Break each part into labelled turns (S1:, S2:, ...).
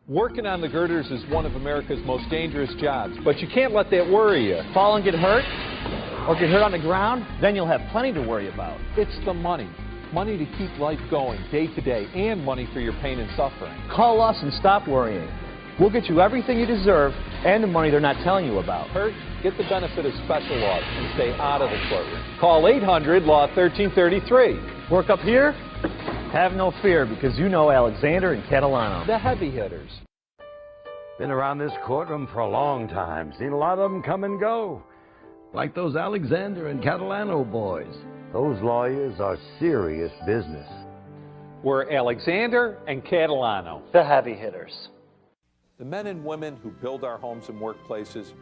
S1: Working on the girders is one of America's most dangerous jobs, but you can't let that worry you.
S2: Fall and get hurt, or get hurt on the ground, then you'll have plenty to worry about.
S1: It's the money. Money to keep life going day to day, and money for your pain and suffering.
S2: Call us and stop worrying. We'll get you everything you deserve and the money they're not telling you about.
S1: Hurt? Get the benefit of special laws and stay out of the courtroom. Call 800-LAW-1333.
S2: Work up here? Have no fear, because you know Alexander and Catalano.
S1: The heavy hitters.
S3: Been around this courtroom for a long time. Seen a lot of them come and go. Like those Alexander and Catalano boys. Those lawyers are serious business.
S1: We're Alexander and Catalano.
S2: The heavy hitters.
S1: The men and women who build our homes and workplaces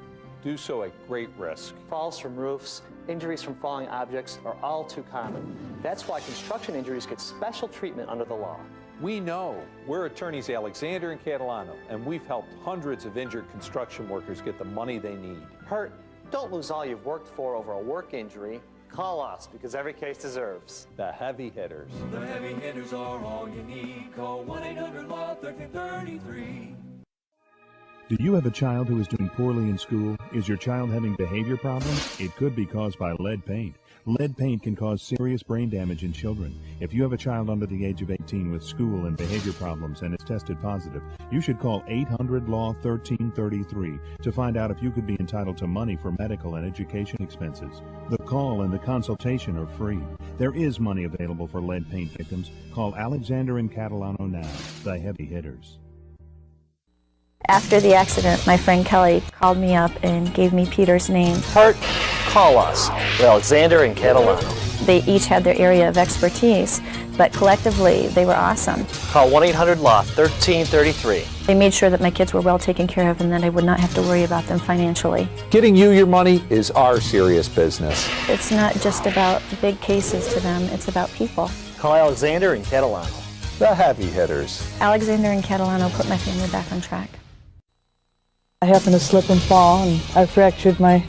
S1: do so at great risk.
S4: Falls from roofs, injuries from falling objects are all too common. That's why construction injuries get special treatment under the law.
S1: We know. We're attorneys Alexander and Catalano, and we've helped hundreds of injured construction workers get the money they need.
S4: Hurt? Don't lose all you've worked for over a work injury. Call us, because every case deserves.
S1: The heavy hitters.
S5: The heavy hitters are all you need. Call 1-800-LAW-1333.
S6: Do you have a child who is doing poorly in school? Is your child having behavior problems? It could be caused by lead paint. Lead paint can cause serious brain damage in children. If you have a child under the age of 18 with school and behavior problems and is tested positive, you should call 800-LAW-1333 to find out if you could be entitled to money for medical and education expenses. The call and the consultation are free. There is money available for lead paint victims. Call Alexander and Catalano now, the heavy hitters.
S7: After the accident, my friend Kelly called me up and gave me Peter's name.
S4: Hurt? Call us. We're Alexander and Catalano.
S7: They each had their area of expertise, but collectively they were awesome.
S4: Call 1-800-LAW-1333.
S7: They made sure that my kids were well taken care of and that I would not have to worry about them financially.
S1: Getting you your money is our serious business.
S7: It's not just about big cases to them, it's about people.
S4: Call Alexander and Catalano.
S1: The heavy hitters.
S7: Alexander and Catalano put my family back on track.
S8: I happened to slip and fall, and I fractured my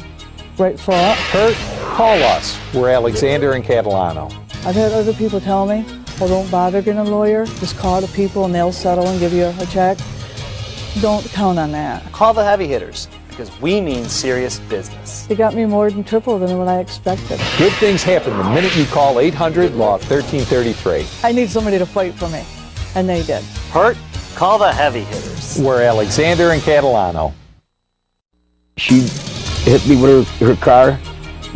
S8: right foot.
S1: Hurt? Call us. We're Alexander and Catalano.
S8: I've had other people tell me, well, don't bother getting a lawyer. Just call the people and they'll settle and give you a check. Don't count on that.
S4: Call the heavy hitters, because we mean serious business.
S8: They got me more than triple than what I expected.
S1: Good things happen the minute you call 800-LAW-1333.
S8: I need somebody to fight for me, and they did.
S4: Hurt? Call the heavy hitters.
S1: We're Alexander and Catalano.
S9: She hit me with her car,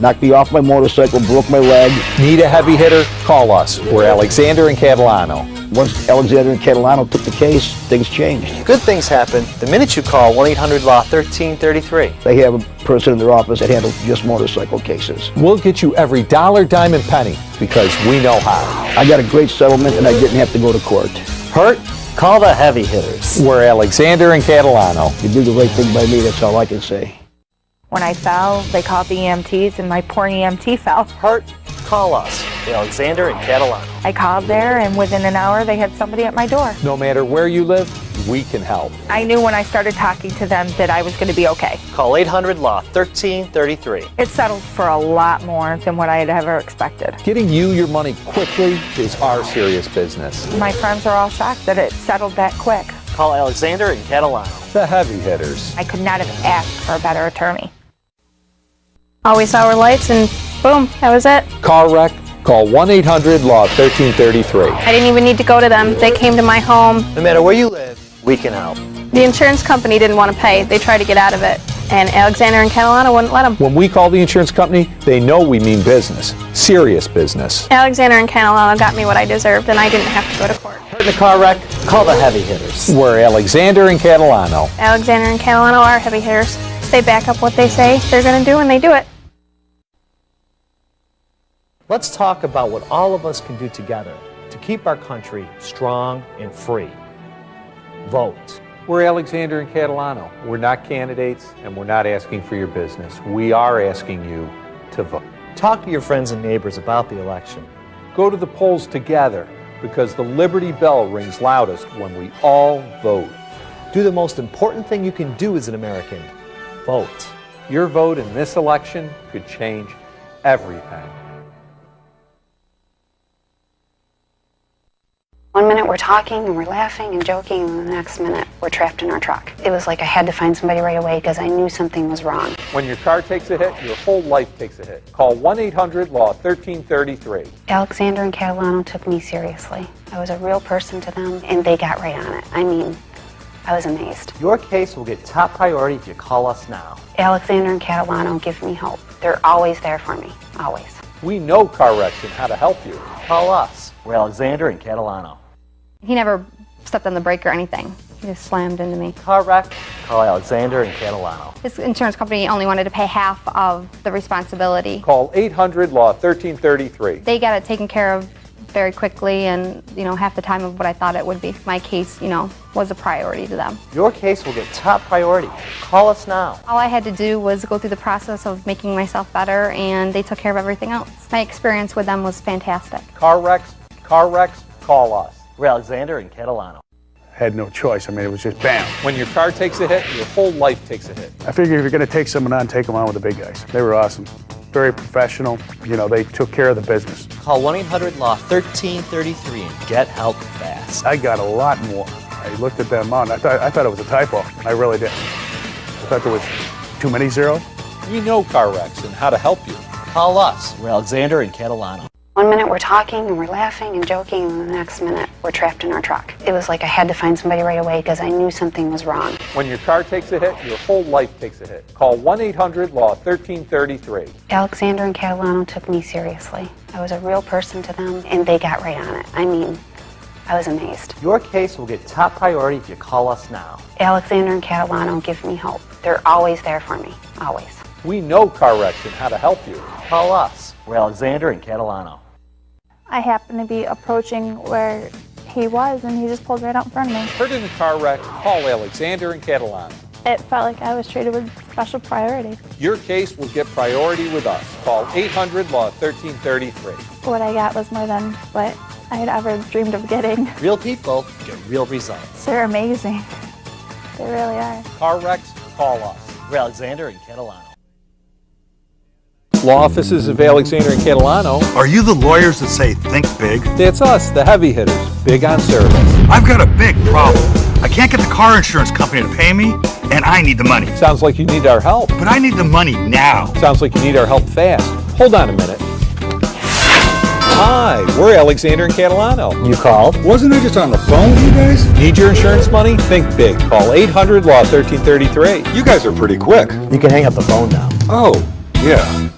S9: knocked me off my motorcycle, broke my leg.
S1: Need a heavy hitter? Call us. We're Alexander and Catalano.
S9: Once Alexander and Catalano took the case, things changed.
S4: Good things happen the minute you call 1-800-LAW-1333.
S9: They have a person in their office that handles just motorcycle cases.
S1: We'll get you every dollar, dime, and penny because we know how.
S9: I got a great settlement and I didn't have to go to court.
S4: Hurt? Call the heavy hitters.
S1: We're Alexander and Catalano.
S9: You do the right thing by me, that's all I can say.
S7: When I fell, they called the EMTs and my poor EMT fell.
S4: Hurt? Call us. Alexander and Catalano.
S7: I called there and within an hour they had somebody at my door.
S1: No matter where you live, we can help.
S7: I knew when I started talking to them that I was going to be okay.
S4: Call 800-LAW-1333.
S7: It settled for a lot more than what I had ever expected.
S1: Getting you your money quickly is our serious business.
S7: My friends are all shocked that it settled that quick.
S4: Call Alexander and Catalano.
S1: The heavy hitters.
S7: I could not have asked for a better attorney.
S10: Always saw our lights and boom, that was it.
S1: Car wreck? Call 1-800-LAW-1333.
S10: I didn't even need to go to them. They came to my home.
S4: No matter where you live, we can help.
S10: The insurance company didn't want to pay. They tried to get out of it. And Alexander and Catalano wouldn't let them.
S1: When we call the insurance company, they know we mean business. Serious business.
S10: Alexander and Catalano got me what I deserved and I didn't have to go to court.
S4: Hurt in a car wreck? Call the heavy hitters.
S1: We're Alexander and Catalano.
S10: Alexander and Catalano are heavy hitters. They back up what they say they're going to do and they do it.
S4: Let's talk about what all of us can do together to keep our country strong and free. Vote.
S1: We're Alexander and Catalano. We're not candidates and we're not asking for your business. We are asking you to vote.
S4: Talk to your friends and neighbors about the election.
S1: Go to the polls together because the Liberty Bell rings loudest when we all vote.
S4: Do the most important thing you can do as an American. Vote.
S1: Your vote in this election could change everything.
S11: 1 minute minute we're talking and we're laughing and joking, and the next minute we're trapped in our truck. It was like I had to find somebody right away because I knew something was wrong.
S1: When your car takes a hit, your whole life takes a hit. Call 1-800-LAW-1333.
S11: Alexander and Catalano took me seriously. I was a real person to them, and they got right on it. I mean, I was amazed.
S4: Your case will get top priority if you call us now.
S11: Alexander and Catalano give me hope. They're always there for me, always.
S1: We know car wrecks and how to help you.
S4: Call us. We're Alexander and Catalano.
S10: He never stepped on the brake or anything. He just slammed into me.
S4: Car wreck? Call Alexander and Catalano.
S10: His insurance company only wanted to pay half of the responsibility.
S1: Call 800-LAW-1333.
S10: They got it taken care of very quickly and, half the time of what I thought it would be. My case, was a priority to them.
S4: Your case will get top priority. Call us now.
S10: All I had to do was go through the process of making myself better, and they took care of everything else. My experience with them was fantastic.
S1: Car wrecks, call us.
S4: We're Alexander and Catalano.
S12: Had no choice. I mean, it was just bam.
S1: When your car takes a hit, your whole life takes a hit.
S12: I figure if you're going to take someone on, take them on with the big guys. They were awesome. Very professional. They took care of the business.
S4: Call 1-800-LAW-1333 and get help fast.
S12: I got a lot more. I looked at that amount. I thought it was a typo. I really did. I thought there was too many zeros.
S1: We know car wrecks and how to help you.
S4: Call us. We're Alexander and Catalano.
S11: 1 minute we're talking and we're laughing and joking, and the next minute we're trapped in our truck. It was like I had to find somebody right away because I knew something was wrong.
S1: When your car takes a hit, your whole life takes a hit. Call 1-800-LAW-1333.
S11: Alexander and Catalano took me seriously. I was a real person to them, and they got right on it. I mean, I was amazed.
S4: Your case will get top priority if you call us now.
S11: Alexander and Catalano give me hope. They're always there for me, always.
S1: We know car wrecks and how to help you.
S4: Call us. We're Alexander and Catalano.
S7: I happened to be approaching where he was, and he just pulled right out in front of me.
S1: Hurt in a car wreck, call Alexander and Catalano.
S7: It felt like I was treated with special priority.
S1: Your case will get priority with us. Call 800-LAW-1333.
S7: What I got was more than what I had ever dreamed of getting.
S4: Real people get real results.
S7: They're amazing. They really are.
S1: Car wrecks, call us.
S4: We're Alexander and Catalano.
S1: Law offices of Alexander and Catalano.
S13: Are you the lawyers that say think big?
S1: That's us, the heavy hitters, big on service.
S13: I've got a big problem. I can't get the car insurance company to pay me, and I need the money.
S1: Sounds like you need our help.
S13: But I need the money now.
S1: Sounds like you need our help fast. Hold on a minute. Hi, we're Alexander and Catalano.
S4: You called?
S13: Wasn't I just on the phone with you guys?
S1: Need your insurance money? Think big. Call 800-LAW-1333.
S13: You guys are pretty quick.
S4: You can hang up the phone now.
S13: Oh, yeah.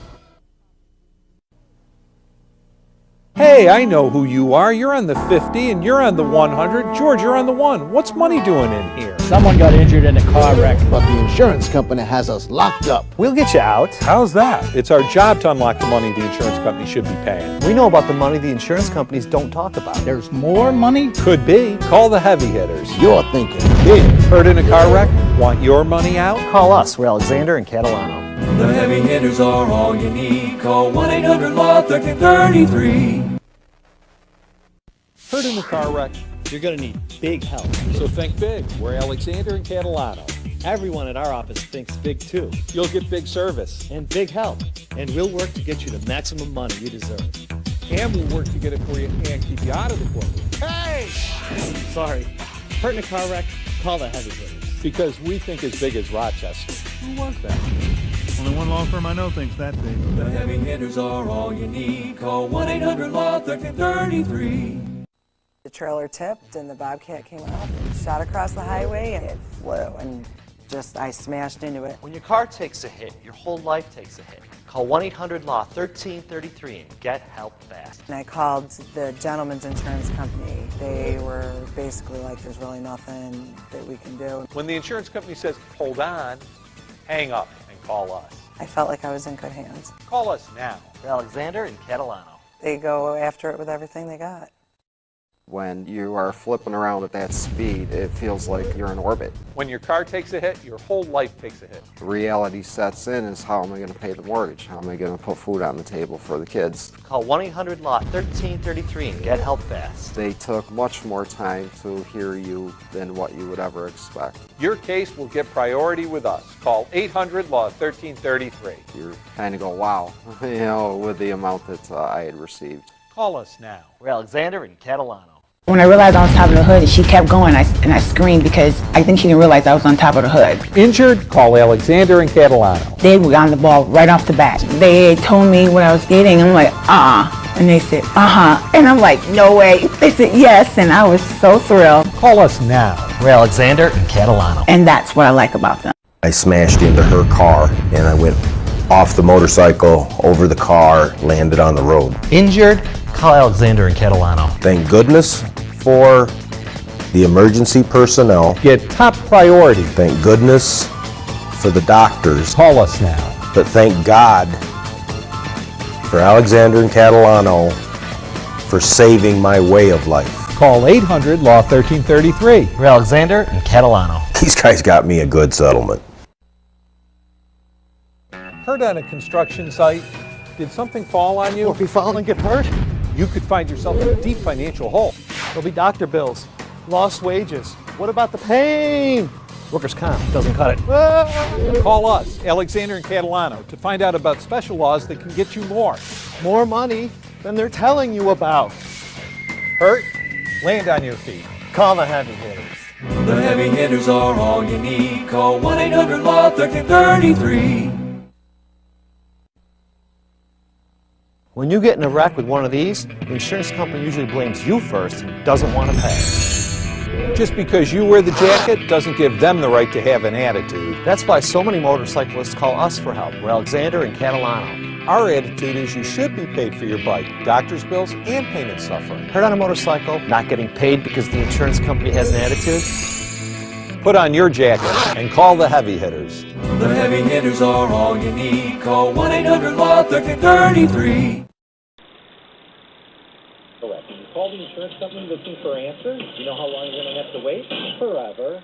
S1: Hey, I know who you are. You're on the 50 and you're on the 100. George, you're on the 1. What's money doing in here?
S9: Someone got injured in a car wreck, but the insurance company has us locked up.
S4: We'll get you out.
S1: How's that? It's our job to unlock the money the insurance company should be paying.
S4: We know about the money the insurance companies don't talk about.
S9: There's more money?
S1: Could be. Call the heavy hitters.
S9: You're thinking big.
S1: Hurt in a car wreck? Want your money out?
S4: Call us. We're Alexander and Catalano.
S5: The heavy hitters are all you need. Call 1-800-LAW-1333.
S1: Hurt in a car wreck?
S4: You're going to need big help.
S1: So think big. We're Alexander and Catalano.
S4: Everyone at our office thinks big too.
S1: You'll get big service.
S4: And big help. And we'll work to get you the maximum money you deserve.
S1: And we'll work to get it for you and keep you out of the courtroom.
S4: Hey! Sorry. Hurt in a car wreck? Call the heavy hitters.
S1: Because we think as big as Rochester. Who was that?
S6: Only one law firm I know thinks that big.
S5: The heavy hitters are all you need. Call 1-800-LAW-1333.
S14: The trailer tipped and the Bobcat came up and shot across the highway and it flew and I smashed into it.
S4: When your car takes a hit, your whole life takes a hit. Call 1-800-LAW-1333 and get help fast.
S14: And I called the gentleman's insurance company. They were basically like, there's really nothing that we can do.
S1: When the insurance company says, hold on, hang up and call us.
S14: I felt like I was in good hands.
S1: Call us now.
S4: Alexander and Catalano.
S14: They go after it with everything they got.
S15: When you are flipping around at that speed, it feels like you're in orbit.
S1: When your car takes a hit, your whole life takes a hit.
S15: The reality sets in is how am I going to pay the mortgage? How am I going to put food on the table for the kids?
S4: Call 1-800-LAW-1333 and get help fast.
S15: They took much more time to hear you than what you would ever expect.
S1: Your case will get priority with us. Call 800-LAW-1333.
S15: You kind of go, wow, with the amount that I had received.
S1: Call us now.
S4: We're Alexander and Catalano.
S16: When I realized I was on top of the hood, she kept going, and I screamed because I think she didn't realize I was on top of the hood.
S1: Injured? Call Alexander and Catalano.
S16: They were on the ball right off the bat. They told me what I was getting. I'm like, and they said, and I'm like, no way. They said yes, and I was so thrilled.
S1: Call us now.
S4: Ray Alexander and Catalano.
S16: And that's what I like about them.
S17: I smashed into her car, and I went off the motorcycle, over the car, landed on the road.
S4: Injured? Call Alexander and Catalano.
S17: Thank goodness for the emergency personnel.
S1: Get top priority.
S17: Thank goodness for the doctors.
S1: Call us now.
S17: But thank God for Alexander and Catalano for saving my way of life.
S1: Call 800-LAW-1333.
S4: Ray Alexander and Catalano.
S17: These guys got me a good settlement.
S1: Hurt on a construction site? Did something fall on you?
S4: Well, if you fall and get hurt,
S1: you could find yourself in a deep financial hole.
S4: there'll be doctor bills, lost wages. What about the pain? Workers' comp doesn't cut it.
S1: Call us, Alexander and Catalano, to find out about special laws that can get you more.
S4: More money than they're telling you about.
S1: Hurt? Land on your feet.
S4: Call the heavy hitters.
S5: The heavy hitters are all you need. Call 1-800-LAW-1333.
S4: When you get in a wreck with one of these, the insurance company usually blames you first and doesn't want to pay.
S1: Just because you wear the jacket doesn't give them the right to have an attitude.
S4: That's why so many motorcyclists call us for help. We're Alexander and Catalano.
S1: Our attitude is you should be paid for your bike, doctor's bills, and pain and suffering.
S4: Hurt on a motorcycle, not getting paid because the insurance company has an attitude?
S1: Put on your jacket and call the heavy hitters.
S5: The heavy hitters are all you need. Call 1-800-LAW-1333.
S18: Correct. You call the insurance company looking for answers. You know how long you're going to have to wait? Forever.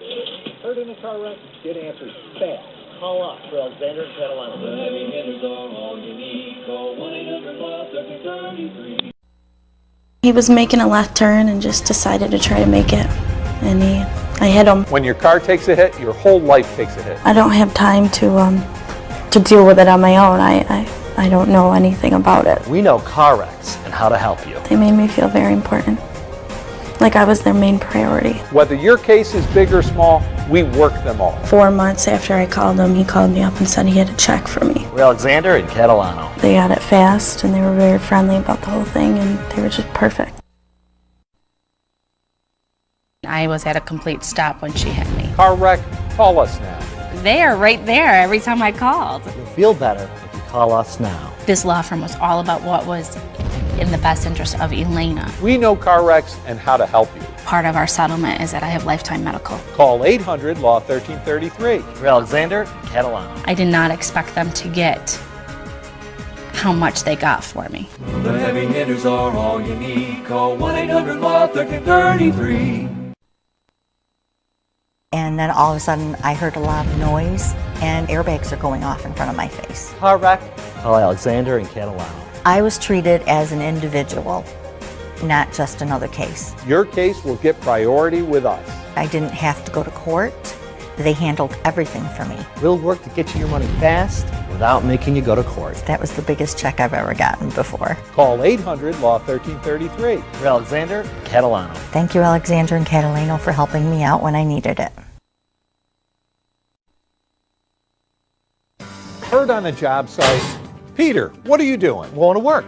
S18: Hurt in a car wreck? Get answers fast. Call us for Alexander and Catalano.
S5: The heavy hitters are all you need. Call 1-800-LAW-1333.
S7: He was making a left turn and just decided to try to make it. And I hit him.
S1: When your car takes a hit, your whole life takes a hit.
S7: I don't have time to deal with it on my own. I don't know anything about it.
S4: We know car wrecks and how to help you.
S7: They made me feel very important. Like I was their main priority.
S1: Whether your case is big or small, we work them all.
S7: 4 months after I called him, he called me up and said he had a check for me.
S4: We're Alexander and Catalano.
S7: They got it fast and they were very friendly about the whole thing and they were just perfect.
S19: I was at a complete stop when she hit me.
S1: Car wreck, call us now.
S19: They are right there every time I called.
S4: You'll feel better if you call us now.
S19: This law firm was all about what was in the best interest of Elena.
S1: We know car wrecks and how to help you.
S19: Part of our settlement is that I have lifetime medical.
S1: Call 800-LAW-1333.
S4: We're Alexander and Catalano.
S19: I did not expect them to get how much they got for me.
S5: The heavy hitters are all you need. Call 1-800-LAW-1333.
S20: And then all of a sudden I heard a lot of noise and airbags are going off in front of my face.
S4: Car wreck, call Alexander and Catalano.
S20: I was treated as an individual, not just another case.
S1: Your case will get priority with us.
S20: I didn't have to go to court. They handled everything for me.
S4: We'll work to get you your money fast without making you go to court.
S20: That was the biggest check I've ever gotten before.
S1: Call 800-LAW-1333.
S4: We're Alexander and Catalano.
S20: Thank you, Alexander and Catalano, for helping me out when I needed it.
S1: Hurt on a job site. Peter, what are you doing?
S4: Going to work.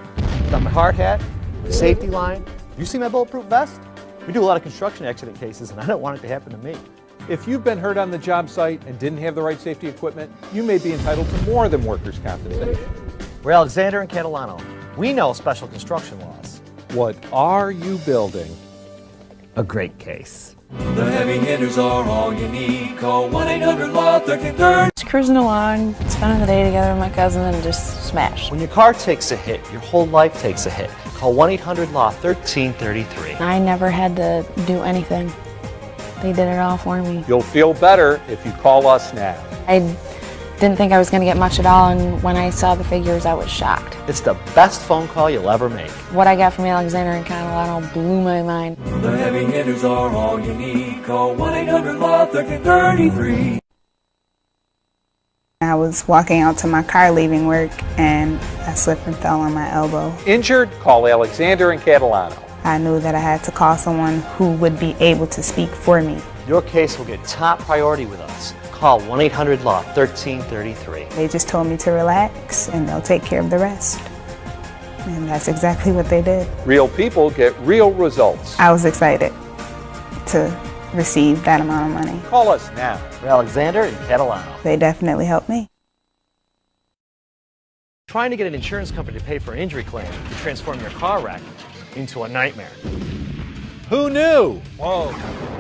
S4: Got my hard hat, my safety line. You see my bulletproof vest? We do a lot of construction accident cases, and I don't want it to happen to me.
S1: If you've been hurt on the job site and didn't have the right safety equipment, you may be entitled to more than workers' compensation.
S4: We're Alexander and Catalano. We know special construction laws.
S1: What are you building?
S4: A great case.
S5: The heavy hitters are all you need. Call 1-800-LAW-1333.
S8: Just cruising along, spending the day together with my cousin and just smashed.
S4: When your car takes a hit, your whole life takes a hit. Call 1-800-LAW-1333.
S8: I never had to do anything. They did it all for me.
S1: You'll feel better if you call us now.
S8: I didn't think I was going to get much at all, and when I saw the figures, I was shocked.
S4: It's the best phone call you'll ever make.
S8: What I got from Alexander and Catalano blew my mind.
S5: The heavy hitters are all you need. Call 1-800-LAW-1333.
S21: I was walking out to my car leaving work, and I slipped and fell on my elbow.
S1: Injured? Call Alexander and Catalano.
S21: I knew that I had to call someone who would be able to speak for me.
S4: Your case will get top priority with us. Call 1-800-LAW-1333.
S21: They just told me to relax and they'll take care of the rest. And that's exactly what they did.
S1: Real people get real results.
S21: I was excited to receive that amount of money.
S1: Call us now.
S4: Alexander and Catalano.
S21: They definitely helped me.
S4: Trying to get an insurance company to pay for an injury claim to transform your car wreck into a nightmare.
S1: Who knew?
S4: Whoa.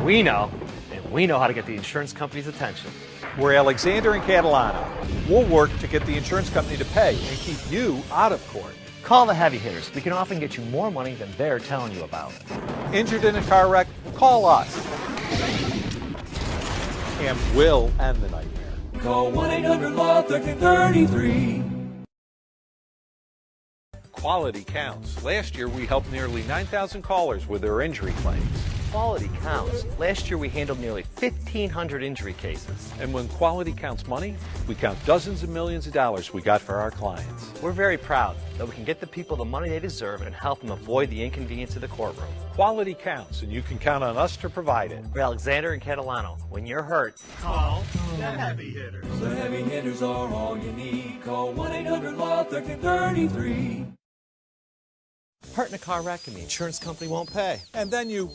S4: We know, and we know how to get the insurance company's attention.
S1: We're Alexander and Catalano. We'll work to get the insurance company to pay and keep you out of court.
S4: Call the heavy hitters. We can often get you more money than they're telling you about.
S1: Injured in a car wreck? Call us. And we'll end the nightmare.
S5: Call 1-800-LAW-1333.
S1: Quality counts. Last year we helped nearly 9,000 callers with their injury claims.
S4: Quality counts. Last year we handled nearly 1,500 injury cases.
S1: And when quality counts money, we count dozens of millions of dollars we got for our clients.
S4: We're very proud that we can get the people the money they deserve and help them avoid the inconvenience of the courtroom.
S1: Quality counts, and you can count on us to provide it.
S4: We're Alexander and Catalano. When you're hurt, call the heavy hitters.
S5: The heavy hitters are all you need. Call 1-800-LAW-1333.
S4: Hurt in a car wreck and the insurance company won't pay.
S1: And then you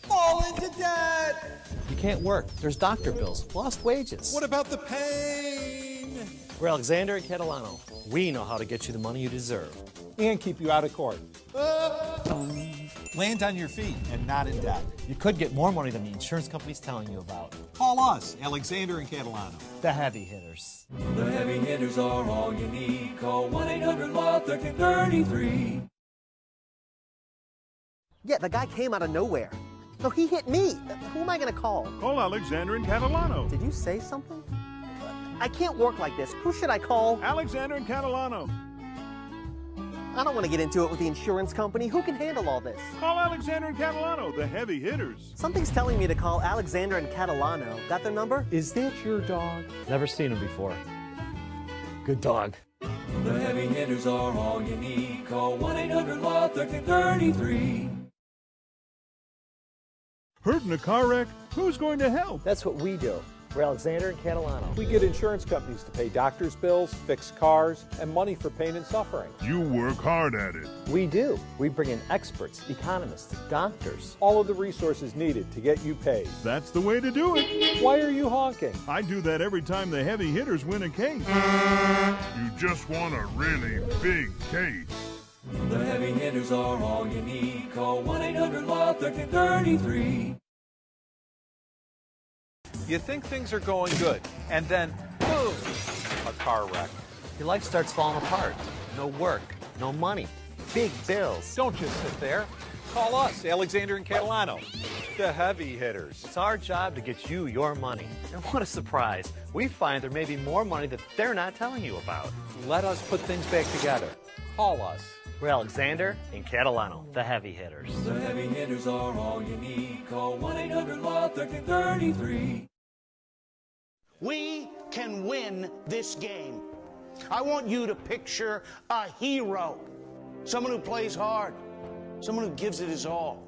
S1: fall into debt.
S4: You can't work. There's doctor bills, lost wages.
S1: What about the pain?
S4: We're Alexander and Catalano. We know how to get you the money you deserve.
S1: And keep you out of court. Land on your feet and not in debt.
S4: You could get more money than the insurance company's telling you about.
S1: Call us, Alexander and Catalano.
S4: The heavy hitters.
S5: The heavy hitters are all you need. Call 1-800-LAW-1333.
S3: Yeah, the guy came out of nowhere. No, he hit me. Who am I going to call?
S6: Call Alexander and Catalano.
S3: Did you say something? I can't work like this. Who should I call?
S6: Alexander and Catalano.
S3: I don't want to get into it with the insurance company. Who can handle all this?
S6: Call Alexander and Catalano, the heavy hitters.
S3: Something's telling me to call Alexander and Catalano. Got their number?
S1: Is that your dog?
S4: Never seen him before. Good dog.
S5: The heavy hitters are all you need. Call 1-800-LAW-1333.
S6: Hurt in a car wreck? Who's going to help?
S4: That's what we do. We're Alexander and Catalano.
S1: We get insurance companies to pay doctors' bills, fix cars, and money for pain and suffering.
S6: You work hard at it.
S4: We do. We bring in experts, economists, doctors.
S1: All of the resources needed to get you paid.
S6: That's the way to do it.
S1: Why are you honking?
S6: I do that every time the heavy hitters win a case. You just want a really big case.
S5: The heavy hitters are all you need. Call 1-800-LAW-1333.
S1: You think things are going good, and then, boom, a car wreck.
S4: Your life starts falling apart. No work, no money, big bills.
S1: Don't just sit there. Call us, Alexander and Catalano, the heavy hitters.
S4: It's our job to get you your money. And what a surprise. We find there may be more money that they're not telling you about.
S1: Let us put things back together. Call us.
S4: We're Alexander and Catalano, the heavy hitters.
S5: The heavy hitters are all you need. Call 1-800-LAW-1333.
S22: We can win this game. I want you to picture a hero. Someone who plays hard. Someone who gives it his all.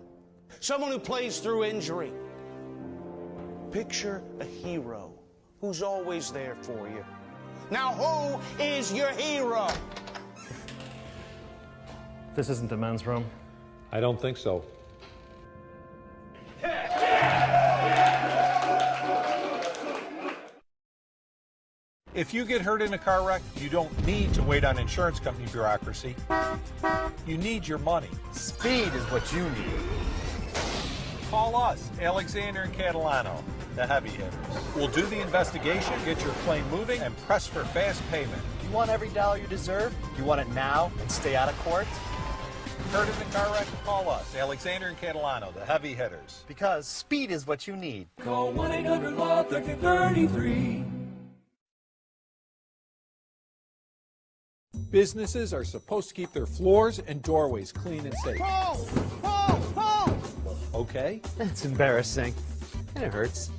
S22: Someone who plays through injury. Picture a hero who's always there for you. Now, who is your hero?
S4: This isn't the men's room.
S1: I don't think so. If you get hurt in a car wreck, you don't need to wait on insurance company bureaucracy. You need your money.
S4: Speed is what you need.
S1: Call us, Alexander and Catalano, the heavy hitters. We'll do the investigation, get your claim moving, and press for fast payment.
S4: You want every dollar you deserve? You want it now and stay out of court?
S1: Hurt in the car wreck? Call us, Alexander and Catalano, the heavy hitters.
S4: Because speed is what you need.
S5: Call 1-800-LAW-1333.
S1: Businesses are supposed to keep their floors and doorways clean and safe.
S22: Paul! Paul! Paul!
S1: Okay?
S4: That's embarrassing. And it hurts.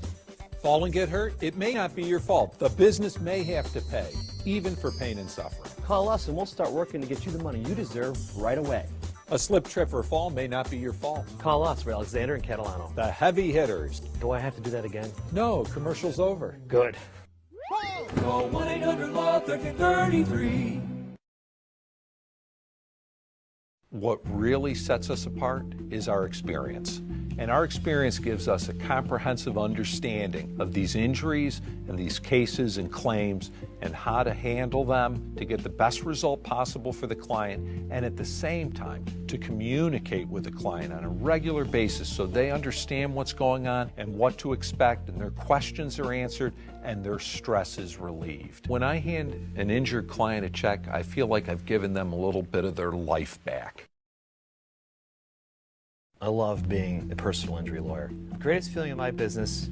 S1: Fall and get hurt? It may not be your fault. The business may have to pay, even for pain and suffering.
S4: Call us and we'll start working to get you the money you deserve right away.
S1: A slip, trip, or fall may not be your fault.
S4: Call us, we're Alexander and Catalano.
S1: The heavy hitters.
S4: Do I have to do that again?
S1: No, commercial's over.
S4: Good.
S5: Call 1-800-LAW-1333.
S1: What really sets us apart is our experience. And our experience gives us a comprehensive understanding of these injuries and these cases and claims and how to handle them to get the best result possible for the client, and at the same time to communicate with the client on a regular basis so they understand what's going on and what to expect, and their questions are answered and their stress is relieved. When I hand an injured client a check, I feel like I've given them a little bit of their life back.
S4: I love being a personal injury lawyer. The greatest feeling in my business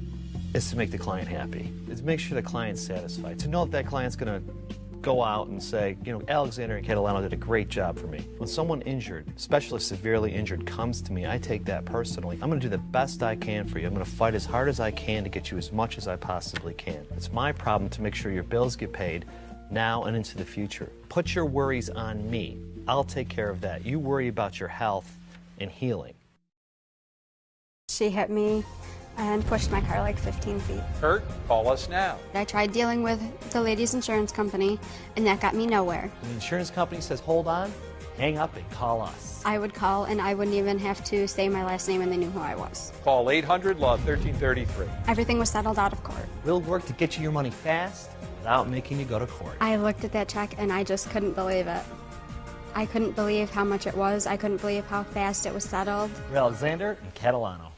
S4: is to make the client happy. It's to make sure the client's satisfied. To know that client's going to go out and say, you know, Alexander and Catalano did a great job for me. When someone injured, especially severely injured, comes to me, I take that personally. I'm going to do the best I can for you. I'm going to fight as hard as I can to get you as much as I possibly can. It's my problem to make sure your bills get paid now and into the future. Put your worries on me. I'll take care of that. You worry about your health and healing.
S2: She hit me and pushed my car like 15 feet.
S1: Hurt? Call us now.
S2: I tried dealing with the lady's insurance company, and that got me nowhere.
S4: When the insurance company says, hold on, hang up and call us.
S2: I would call, and I wouldn't even have to say my last name, and they knew who I was.
S1: Call 800-LAW-1333.
S2: Everything was settled out of court.
S4: We'll work to get you your money fast without making you go to court.
S2: I looked at that check, and I just couldn't believe it. I couldn't believe how much it was. I couldn't believe how fast it was settled.
S4: We're Alexander and Catalano.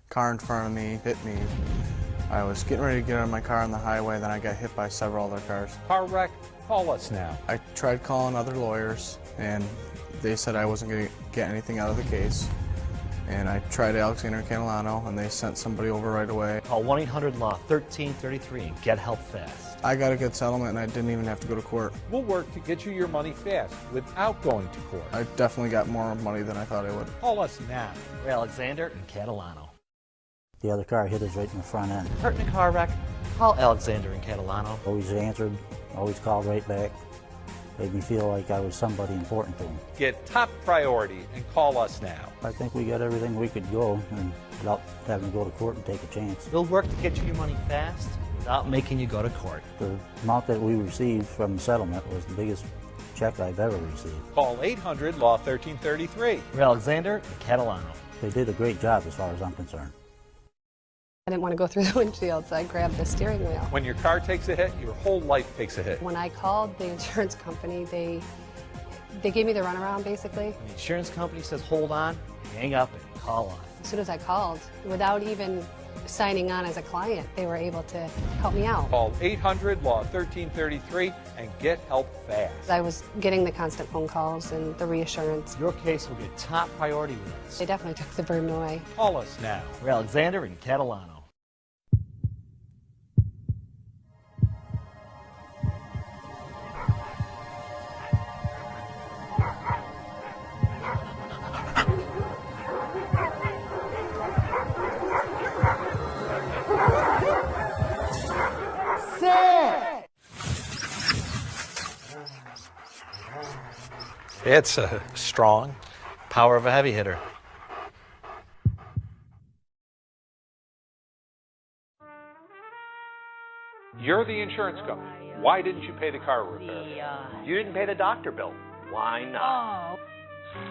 S10: Car in front of me hit me. I was getting ready to get out of my car on the highway, then I got hit by several other cars.
S1: Car wreck? Call us now.
S10: I tried calling other lawyers, and they said I wasn't going to get anything out of the case. And I tried Alexander and Catalano, and they sent somebody over right away.
S4: Call 1-800-LAW-1333 and get help fast.
S10: I got a good settlement, and I didn't even have to go to court.
S1: We'll work to get you your money fast without going to court.
S10: I definitely got more money than I thought I would.
S1: Call us now.
S4: We're Alexander and Catalano.
S23: The other car hit us right in the front end.
S4: Hurt in a car wreck? Call Alexander and Catalano.
S23: Always answered, always called right back. Made me feel like I was somebody important to him.
S1: Get top priority and call us now.
S23: I think we got everything we could go and without having to go to court and take a chance.
S4: We'll work to get you your money fast without making you go to court.
S23: The amount that we received from the settlement was the biggest check I've ever received.
S1: Call 800-LAW-1333.
S4: We're Alexander and Catalano.
S23: They did a great job as far as I'm concerned.
S24: I didn't want to go through the windshield, so I grabbed the steering wheel.
S1: When your car takes a hit, your whole life takes a hit.
S24: When I called the insurance company, they gave me the runaround, basically.
S4: When the insurance company says, hold on, hang up and call us.
S24: As soon as I called, without even signing on as a client, they were able to help me out.
S1: Call 800-LAW-1333 and get help fast.
S24: I was getting the constant phone calls and the reassurance.
S4: Your case will get top priority with us.
S24: They definitely took the burden away.
S1: Call us now.
S4: We're Alexander and Catalano.
S1: It's strong.
S4: Power of a heavy hitter.
S1: You're the insurance company. Why didn't you pay the car repair?
S4: You didn't pay the doctor bill. Why not?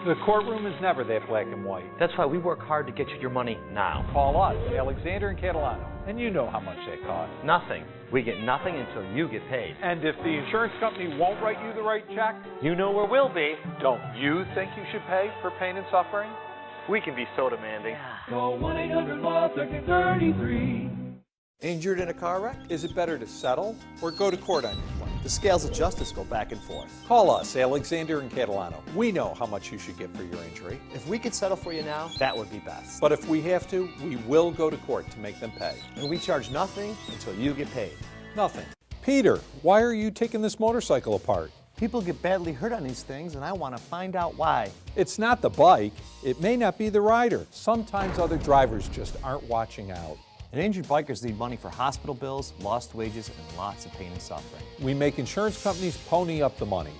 S1: The courtroom is never that black and white.
S4: That's why we work hard to get you your money now.
S1: Call us, Alexander and Catalano, and you know how much they cost.
S4: Nothing. We get nothing until you get paid.
S1: And if the insurance company won't write you the right check,
S4: you know where we'll be.
S1: Don't you think you should pay for pain and suffering?
S4: We can be so demanding.
S5: Call 1-800-LAW-1333.
S3: Injured in a car wreck?
S1: Is it better to settle or go to court on your claim?
S3: The scales of justice go back and forth.
S1: Call us, Alexander and Catalano. We know how much you should get for your injury.
S3: If we could settle for you now, that would be best.
S1: But if we have to, we will go to court to make them pay.
S3: And we charge nothing until you get paid.
S1: Nothing. Peter, why are you taking this motorcycle apart?
S3: People get badly hurt on these things, and I want to find out why.
S1: It's not the bike. It may not be the rider. Sometimes other drivers just aren't watching out.
S4: And injured bikers need money for hospital bills, lost wages, and lots of pain and suffering.
S1: We make insurance companies pony up the money.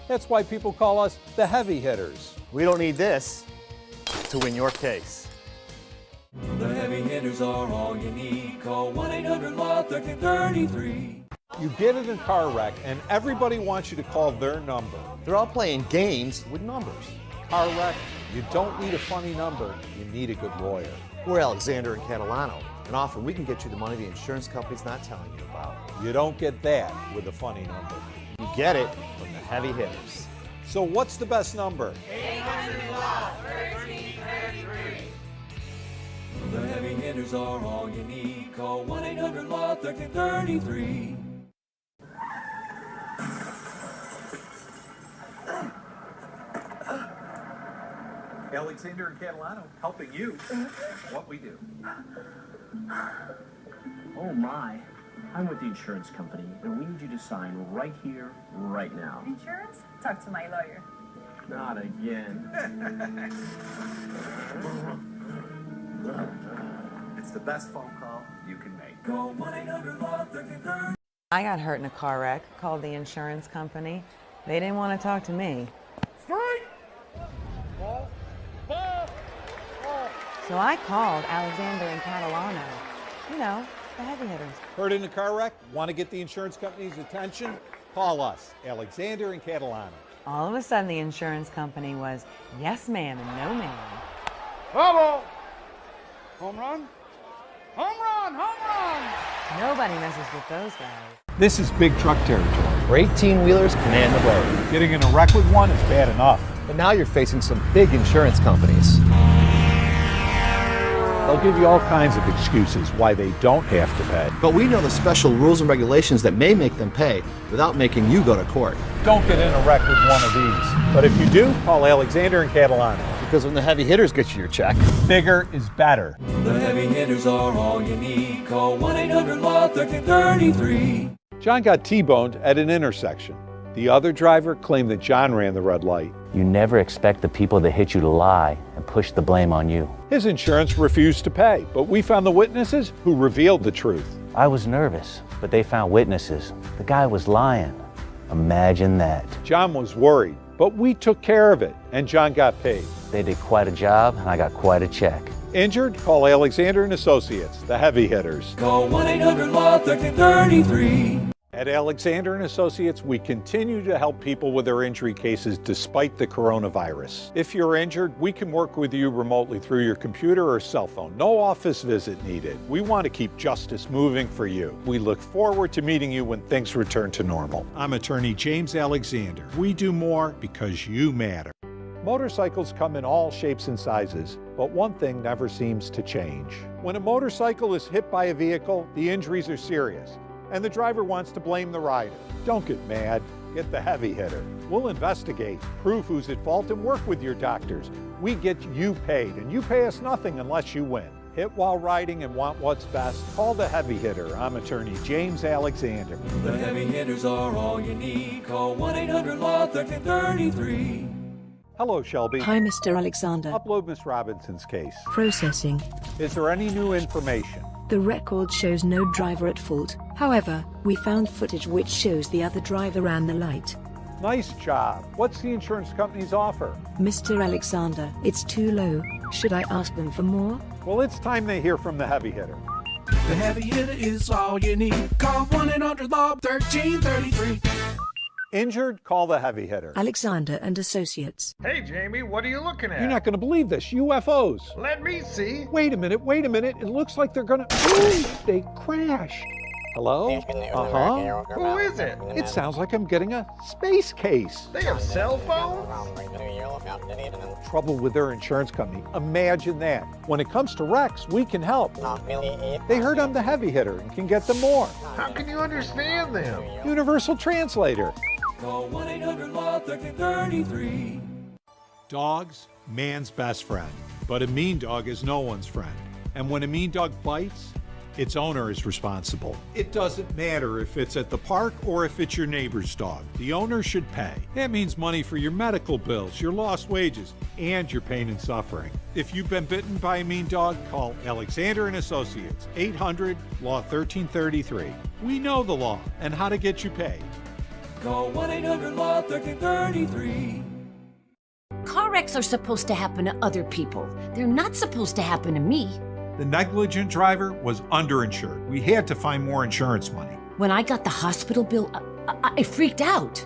S1: That's why people call us the heavy hitters.
S4: We don't need this to win your case.
S5: The heavy hitters are all you need. Call 1-800-LAW-1333.
S1: You get in a car wreck and everybody wants you to call their number.
S4: They're all playing games with numbers.
S1: Car wreck, you don't need a funny number, you need a good lawyer.
S4: We're Alexander and Catalano, and often we can get you the money the insurance company's not telling you about.
S1: You don't get that with a funny number.
S4: You get it from the heavy hitters.
S1: So what's the best number?
S5: 800-LAW-1333. The heavy hitters are all you need. Call 1-800-LAW-1333.
S1: Alexander and Catalano, helping you. What we do.
S9: Oh my. I'm with the insurance company, and we need you to sign right here, right now.
S11: Insurance? Talk to my lawyer.
S9: Not again.
S1: It's the best phone call you can make.
S5: Call 1-800-LAW-1333.
S14: I got hurt in a car wreck, called the insurance company. They didn't want to talk to me. So I called Alexander and Catalano. You know, the heavy hitters.
S1: Hurt in a car wreck? Want to get the insurance company's attention? Call us, Alexander and Catalano.
S14: All of a sudden, the insurance company was yes ma'am and no ma'am.
S12: Hello! Home run? Home run! Home run!
S14: Nobody messes with those guys.
S1: This is big truck territory.
S4: Where 18-wheelers command the road.
S1: Getting in a wreck with one is bad enough.
S4: But now you're facing some big insurance companies.
S1: They'll give you all kinds of excuses why they don't have to pay.
S4: But we know the special rules and regulations that may make them pay without making you go to court.
S1: Don't get in a wreck with one of these. But if you do, call Alexander and Catalano.
S4: Because when the heavy hitters get you your check,
S1: bigger is better.
S5: The heavy hitters are all you need. Call 1-800-LAW-1333.
S1: John got T-boned at an intersection. The other driver claimed that John ran the red light.
S13: You never expect the people that hit you to lie and push the blame on you.
S1: His insurance refused to pay, but we found the witnesses who revealed the truth.
S13: I was nervous, but they found witnesses. The guy was lying. Imagine that.
S1: John was worried, but we took care of it, and John got paid.
S13: They did quite a job, and I got quite a check.
S1: Injured? Call Alexander and Associates, the heavy hitters.
S5: Call 1-800-LAW-1333.
S1: At Alexander and Associates, we continue to help people with their injury cases despite the coronavirus. If you're injured, we can work with you remotely through your computer or cell phone. No office visit needed. We want to keep justice moving for you. We look forward to meeting you when things return to normal. I'm attorney James Alexander. We do more because you matter. Motorcycles come in all shapes and sizes, but one thing never seems to change. When a motorcycle is hit by a vehicle, the injuries are serious, and the driver wants to blame the rider. Don't get mad, get the heavy hitter. We'll investigate, prove who's at fault, and work with your doctors. We get you paid, and you pay us nothing unless you win. Hit while riding and want what's best? Call the heavy hitter. I'm attorney James Alexander.
S5: The heavy hitters are all you need. Call 1-800-LAW-1333.
S1: Hello, Shelby.
S25: Hi, Mr. Alexander.
S1: Upload Miss Robinson's case.
S25: Processing.
S1: Is there any new information?
S25: The record shows no driver at fault. However, we found footage which shows the other driver ran the light.
S1: Nice job. What's the insurance company's offer?
S25: Mr. Alexander, it's too low. Should I ask them for more?
S1: Well, it's time they hear from the heavy hitter.
S26: The heavy hitter is all you need. Call 1-800-LAW-1333.
S1: Injured? Call the heavy hitter.
S25: Alexander and Associates.
S12: Hey, Jamie, what are you looking at?
S1: You're not going to believe this. UFOs.
S12: Let me see.
S1: Wait a minute. It looks like they're going to... They crashed. Hello? Uh-huh.
S12: Who is it?
S1: It sounds like I'm getting a space case.
S12: They have cell phones?
S1: Trouble with their insurance company. Imagine that. When it comes to wrecks, we can help. They heard I'm the heavy hitter and can get them more.
S12: How can you understand them?
S1: Universal translator.
S5: Call 1-800-LAW-1333.
S1: Dogs, man's best friend. But a mean dog is no one's friend. And when a mean dog bites, its owner is responsible. It doesn't matter if it's at the park or if it's your neighbor's dog. The owner should pay. That means money for your medical bills, your lost wages, and your pain and suffering. If you've been bitten by a mean dog, call Alexander and Associates, 800-LAW-1333. We know the law and how to get you paid.
S5: Call 1-800-LAW-1333.
S7: Car wrecks are supposed to happen to other people. They're not supposed to happen to me.
S15: The negligent driver was underinsured. We had to find more insurance money.
S7: When I got the hospital bill, I freaked out.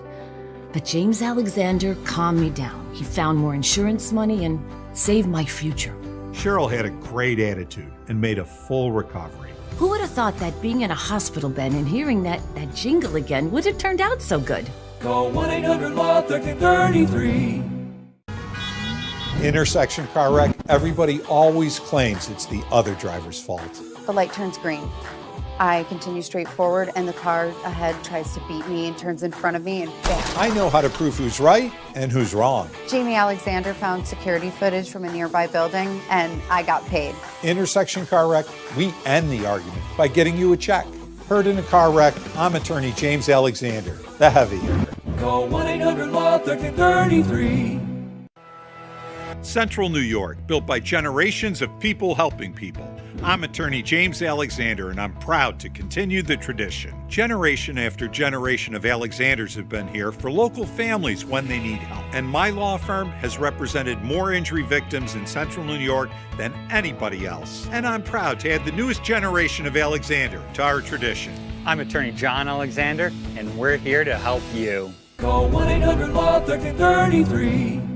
S7: But James Alexander calmed me down. He found more insurance money and saved my future.
S15: Cheryl had a great attitude and made a full recovery.
S7: Who would have thought that being in a hospital bed and hearing that jingle again would have turned out so good?
S5: Call 1-800-LAW-1333.
S1: Intersection car wreck, everybody always claims it's the other driver's fault.
S16: The light turns green. I continue straight forward and the car ahead tries to beat me and turns in front of me and bam.
S1: I know how to prove who's right and who's wrong.
S16: Jamie Alexander found security footage from a nearby building and I got paid.
S1: Intersection car wreck, we end the argument by getting you a check. Heard in a car wreck, I'm attorney James Alexander, the heavy hitter.
S5: Call 1-800-LAW-1333.
S1: Central New York, built by generations of people helping people. I'm attorney James Alexander, and I'm proud to continue the tradition. Generation after generation of Alexanders have been here for local families when they need help. And my law firm has represented more injury victims in Central New York than anybody else. And I'm proud to add the newest generation of Alexander to our tradition.
S17: I'm attorney John Alexander, and we're here to help you.
S5: Call 1-800-LAW-1333.